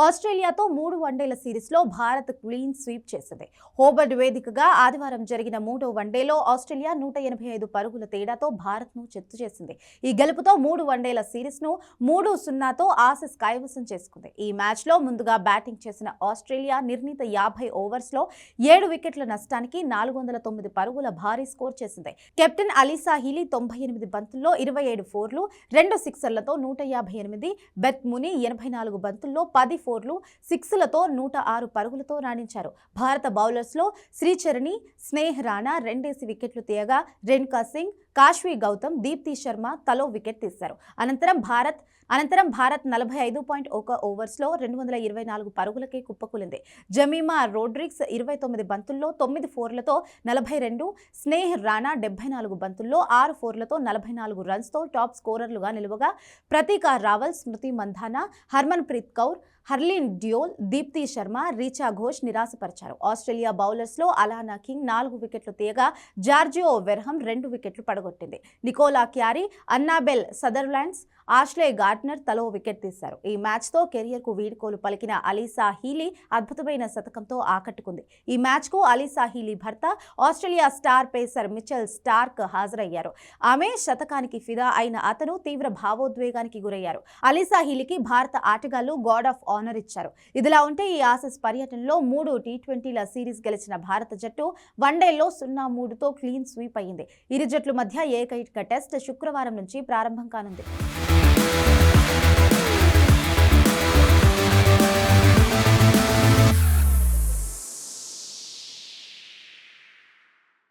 ఆస్ట్రేలియాతో 3 వన్డేల సిరీస్లో Bharat clean sweep చేసింది. హోబర్ట్ వేదికగా ఆదివారం జరిగిన 3వ వన్డేలో ఆస్ట్రేలియా 185 పరుగుల తేడాతో భారత్ను చిత్తు చేసింది. ఈ గెలుపుతో 3 వన్డేల సిరీస్ను 3-0తో ఆసీస్ కైవసం చేసుకుంది. ఈ మ్యాచ్లో ముందుగా బ్యాటింగ్ చేసిన ఆస్ట్రేలియా నిర్ణీత 50 ఓవర్స్లో 7 వికెట్ల నష్టానికి 409 పరుగుల భారీ స్కోర్ చేసింది. కెప్టెన్ అలీసా హీలీ 98 బంతుల్లో 27 ఫోర్లు, 2 సిక్సర్లతో 158, బెత్ ముని 84 బంతుల్లో 10 ఫోర్లు, 6లతో 106 పరుగులతో రాణించారు. భారత బౌలర్స్లో శ్రీచరణి, స్నేహ్ రాణా రెండేసి వికెట్లు తీయగా రేణుకా సింగ్, కాశ్వీ గౌతమ్, దీప్తి శర్మ తలో వికెట్ తీశారు. అనంతరం భారత్ 45.1 ఓవర్స్లో 224 పరుగులకే కుప్పకూలింది. జమీమా రోడ్రిగ్స్ 29 బంతుల్లో 9 ఫోర్లతో 42, స్నేహ్ రాణా 74 బంతుల్లో 6 ఫోర్లతో 44 రన్స్తో టాప్ స్కోరర్లుగా నిలువగా ప్రతీక రావల్, స్మృతి మంధానా, హర్మన్ ప్రీత్ కౌర్, హర్లీన్ డ్యూల్, దీప్తి శర్మ, రీచా ఘోష్ నిరాశపరిచారు. ఆస్ట్రేలియా బౌలర్స్లో అలానా కింగ్ 4 వికెట్లు తీయగా జార్జియో వెర్హమ్ 2 వికెట్లు పడగొట్టింది. Nicola Carey, Annabel Sutherlands, Ashleigh Gardner తలో వికెట్ తీశారు. ఈ మ్యాచ్తో కెరియర్కు వీడ్కోలు పలికిన అలీసా హీలీ అద్భుతమైన శతకంతో ఆకట్టుకుంది. ఈ మ్యాచ్కు అలీసా హీలీ భర్త Australia star pacer Mitchell Starc హాజరయ్యారు. ఆమె శతకానికి ఫిదా అయిన అతను తీవ్ర భావోద్వేగానికి గురయ్యారు. అలీసా హీలీకి భారత ఆటగాళ్లు గార్డ్ ఆఫ్ ఆనర్ ఇచ్చారు. ఇదిలా ఉంటే ఈ ఆసీస్ పర్యటనలో 3 టీ20ల సిరీస్ గెలిచిన భారత జట్టు వన్డేల్లో 0-3తో క్లీన్ స్వీప్ అయింది. ఇరు జట్ల మధ్య ఏకైక టెస్ట్ శుక్రవారం నుంచి ప్రారంభం కానుంది.